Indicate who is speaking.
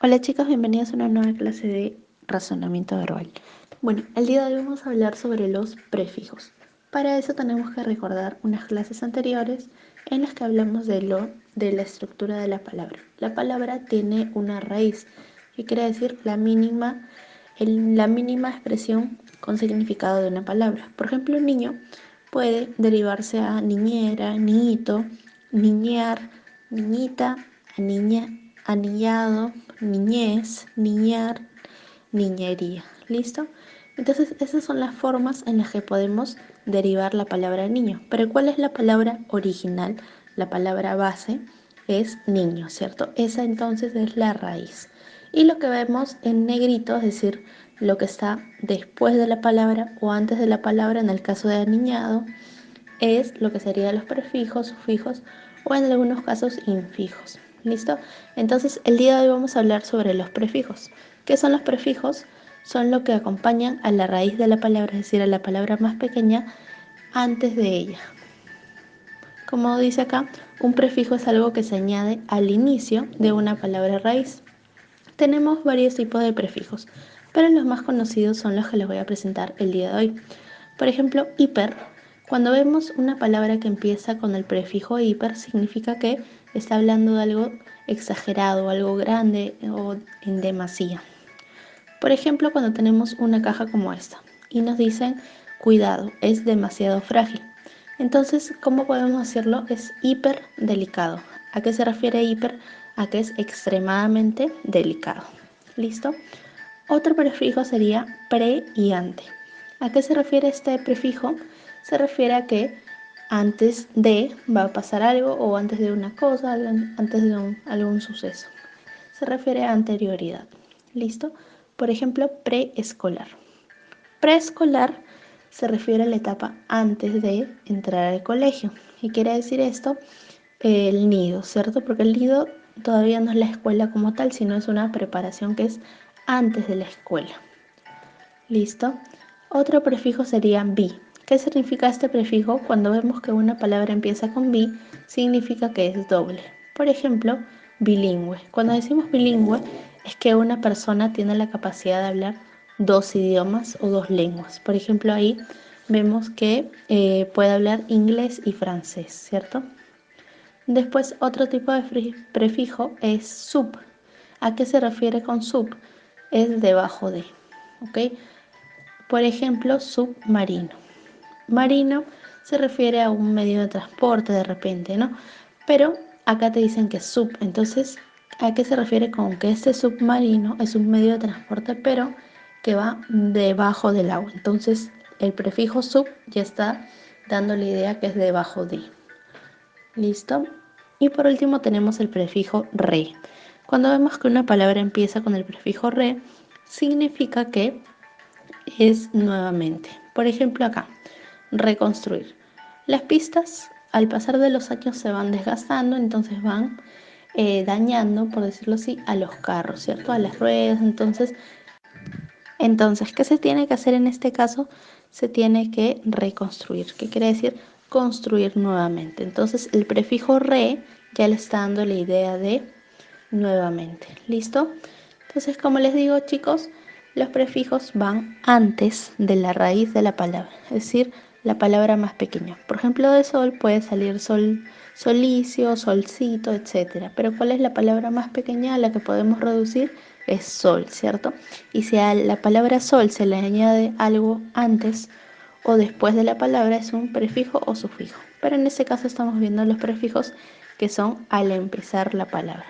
Speaker 1: Hola chicos, bienvenidos a una nueva clase de razonamiento verbal. Bueno, el día de hoy vamos a hablar sobre los prefijos. Para eso tenemos que recordar unas clases anteriores en las que hablamos de la estructura de la palabra. La palabra tiene una raíz, que quiere decir la mínima expresión con significado de una palabra. Por ejemplo, niño puede derivarse a niñera, niñito, niñar, niñita, niña, anillado, niñez, niñar, niñería. ¿Listo? Entonces, esas son las formas en las que podemos derivar la palabra niño. Pero ¿cuál es la palabra original? La palabra base es niño, ¿cierto? Esa entonces es la raíz. Y lo que vemos en negrito, es decir, lo que está después de la palabra o antes de la palabra, en el caso de aniñado, es lo que serían los prefijos, sufijos o en algunos casos infijos. ¿Listo? Entonces, el día de hoy vamos a hablar sobre los prefijos. ¿Qué son los prefijos? Son lo que acompañan a la raíz de la palabra, es decir, a la palabra más pequeña antes de ella. Como dice acá, un prefijo es algo que se añade al inicio de una palabra raíz. Tenemos varios tipos de prefijos, pero los más conocidos son los que les voy a presentar el día de hoy. Por ejemplo, hiper. Cuando vemos una palabra que empieza con el prefijo hiper, significa que está hablando de algo exagerado, algo grande o en demasía. Por ejemplo, cuando tenemos una caja como esta y nos dicen, cuidado, es demasiado frágil. Entonces, ¿cómo podemos hacerlo? Es hiper delicado. ¿A qué se refiere hiper? A que es extremadamente delicado. ¿Listo? Otro prefijo sería pre y ante. ¿A qué se refiere este prefijo? Se refiere a que antes de va a pasar algo o antes de una cosa, antes de algún suceso. Se refiere a anterioridad. ¿Listo? Por ejemplo, preescolar. Preescolar se refiere a la etapa antes de entrar al colegio. ¿Y quiere decir esto? El nido, ¿cierto? Porque el nido todavía no es la escuela como tal, sino es una preparación que es antes de la escuela. ¿Listo? Otro prefijo sería bi. ¿Qué significa este prefijo? Cuando vemos que una palabra empieza con bi, significa que es doble. Por ejemplo, bilingüe. Cuando decimos bilingüe, es que una persona tiene la capacidad de hablar dos idiomas o dos lenguas. Por ejemplo, ahí vemos que puede hablar inglés y francés, ¿cierto? Después, otro tipo de prefijo es sub. ¿A qué se refiere con sub? Es debajo de, ¿ok? Por ejemplo, submarino. Marino se refiere a un medio de transporte de repente, ¿no? Pero acá te dicen que es sub. Entonces, ¿a qué se refiere con que este submarino es un medio de transporte, pero que va debajo del agua? Entonces, el prefijo sub ya está dando la idea que es debajo de. ¿Listo? Y por último tenemos el prefijo re. Cuando vemos que una palabra empieza con el prefijo re, significa que es nuevamente. Por ejemplo acá, reconstruir. Las pistas al pasar de los años se van desgastando, entonces van dañando, por decirlo así, a los carros, ¿cierto? A las ruedas. Entonces, ¿qué se tiene que hacer en este caso? Se tiene que reconstruir. ¿Qué quiere decir? Construir nuevamente. Entonces, el prefijo re ya le está dando la idea de nuevamente. ¿Listo? Entonces, como les digo, chicos, los prefijos van antes de la raíz de la palabra, es decir, la palabra más pequeña. Por ejemplo, de sol puede salir sol, solicio, solcito, etc. Pero ¿cuál es la palabra más pequeña a la que podemos reducir? Es sol, ¿cierto? Y si a la palabra sol se le añade algo antes o después de la palabra, es un prefijo o sufijo. Pero en este caso estamos viendo los prefijos que son al empezar la palabra.